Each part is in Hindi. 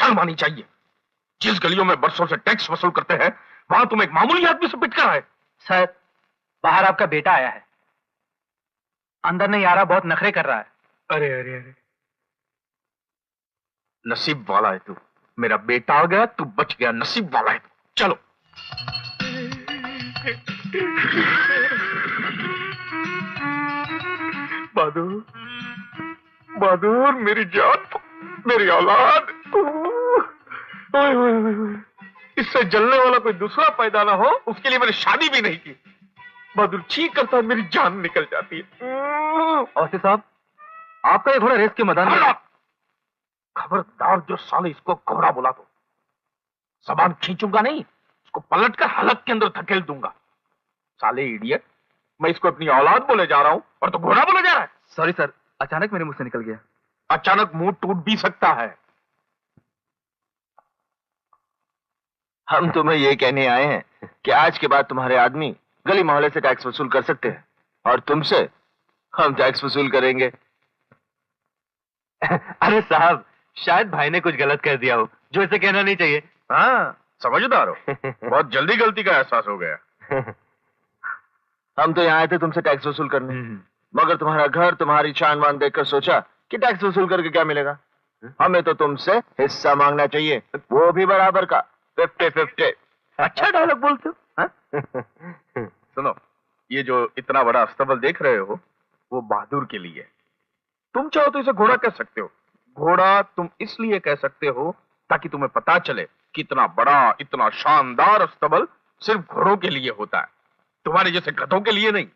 शर्म आनी चाहिए। जिस गलियों में बरसों से टैक्स वसूल करते हैं, वहां तुम एक मामूली आदमी से पिट कर आए। सर, बाहर आपका बेटा आया है, अंदर नहीं आ रहा, बहुत नखरे कर रहा है। अरे अरे अरे, नसीब वाला है तू। मेरा बेटा आ गया, तू बच गया। नसीब वाला है तू। चलो। बहादुर, बहादुर, मेरी जान, मेरी औलाद। ओए ओए ओए ओए, इससे जलने वाला कोई दूसरा पैदा ना हो, उसके लिए मैंने शादी भी नहीं की। बहादुर चीख करता है, मेरी जान निकल जाती है। औसी साहब, आपका ये घोड़ा रेस के मैदान में। खबरदार जो साले इसको घोड़ा बुला दो, जबान खींचूंगा नहीं, उसको पलट कर हलक के अंदर धकेल दूंगा। साले इडियट, मैं इसको अपनी औलाद बोले जा रहा हूं और तो घोड़ा बोले जा रहा है। सॉरी सर, अचानक मेरे मुंह से निकल गया। अचानक मुंह टूट भी सकता है। हम तुम्हें ये कहने आए हैं कि आज के बाद तुम्हारे आदमी गली मोहल्ले से टैक्स वसूल कर सकते हैं और तुमसे हम टैक्स वसूल करेंगे। अरे साहब, शायद भाई ने कुछ गलत कर दिया हो, जो इसे कहना नहीं चाहिए। हाँ, समझदार हो। बहुत जल्दी गलती का एहसास हो गया। हम तो यहाँ आए थे तुमसे टैक्स वसूल करने, मगर तुम्हारा घर, तुम्हारी शान वान देखकर सोचा कि टैक्स वसूल करके क्या मिलेगा। हमें तो तुमसे हिस्सा मांगना चाहिए, वो भी बराबर का, 50-50। अच्छा डायलॉग बोलते हो। सुनो, ये जो इतना बड़ा अस्तबल देख रहे हो, वो बहादुर के लिए। तुम चाहो तो इसे घोड़ा कह सकते हो। घोड़ा तुम इसलिए कह सकते हो ताकि तुम्हें पता चले कि इतना बड़ा, इतना शानदार अस्तबल सिर्फ घोड़ों के लिए होता है, तुम्हारे जैसे गधों के लिए नहीं।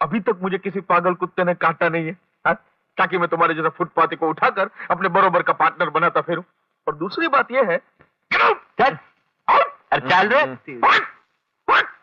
अभी तक मुझे किसी पागल कुत्ते ने काटा नहीं है, हा? ताकि मैं तुम्हारे जैसे फुटपाती को उठाकर अपने बरोबर का पार्टनर बनाता फिरूं। और दूसरी बात यह है, अरे चल रहे,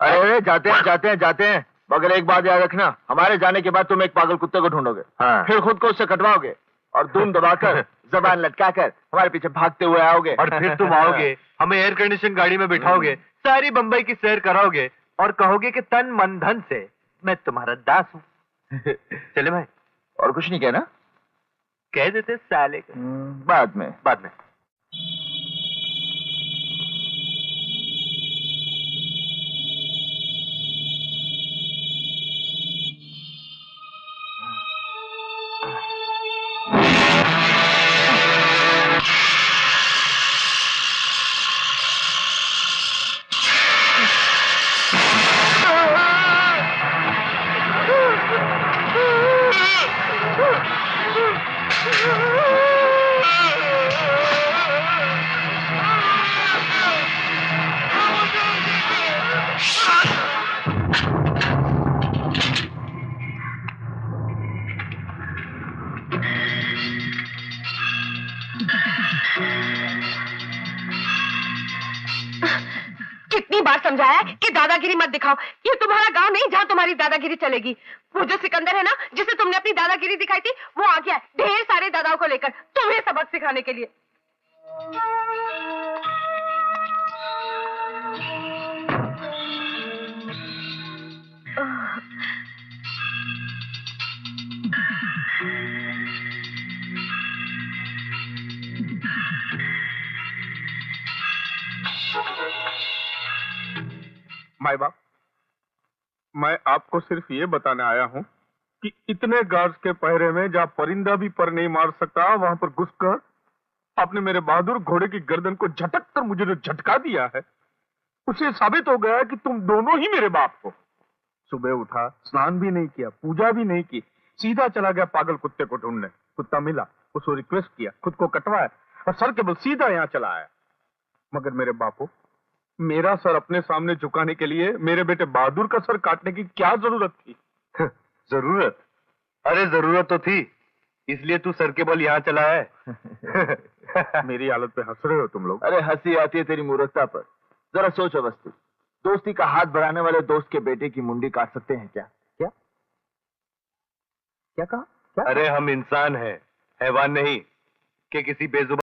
अरे जाते हैं, मगर एक बात याद रखना, हमारे जाने के बाद तुम एक पागल कुत्ते को ढूंढोगे। हाँ। फिर खुद को उससे कटवाओगे और धूम दबाकर जबान लटकाकर हमारे पीछे भागते हुए आओगे। और फिर तुम आओगे, हमें एयर कंडीशन गाड़ी में बिठाओगे, सारी बंबई की सैर कराओगे और कहोगे कि तन मन धन से मैं तुम्हारा दास हूँ। चले भाई, और कुछ नहीं कहना? कह देते साले को। बाद में। कितनी बार समझाया कि दादागिरी मत दिखाओ। ये तुम्हारा गांव नहीं जहां तुम्हारी दादागिरी चलेगी। वो जो सिकंदर है ना, जिसे तुमने अपनी दादागिरी दिखाई थी, वो आ गया ढेर सारे दादाओं को लेकर तुम्हें सबक सिखाने के लिए। माई बाप, मैं आपको सिर्फ ये बताने आया हूं कि इतने गार्ड्स के पहरे में जहां परिंदा भी पर नहीं मार सकता, वहां पर घुसकर आपने मेरे बहादुर घोड़े की गर्दन को झटक कर मुझे जो झटका दिया है, उससे साबित हो गया कि तुम दोनों ही मेरे बाप हो। सुबह उठा, स्नान भी नहीं किया, पूजा भी नहीं की, सीधा चला गया पागल कुत्ते को ढूंढने। कुत्ता मिला, उसको रिक्वेस्ट किया, खुद को कटवाया और सर के बल सीधा यहां चला आया। मगर मेरे बापू, मेरा सर अपने सामने झुकाने के लिए मेरे बेटे बहादुर का सर काटने की क्या जरूरत थी? जरूरत? अरे जरूरत तो थी, इसलिए तू सर के बल यहाँ चला है। मेरी हालत पे हंस रहे हो तुम लोग? अरे हंसी आती है तेरी मूर्खता पर। जरा सोच अवस्थी, दोस्ती का हाथ बढ़ाने वाले दोस्त के बेटे की मुंडी काट सकते हैं क्या? क्या क्या कहा? क्या? अरे हम इंसान हैं, हैवान नहीं कि किसी बेजुबान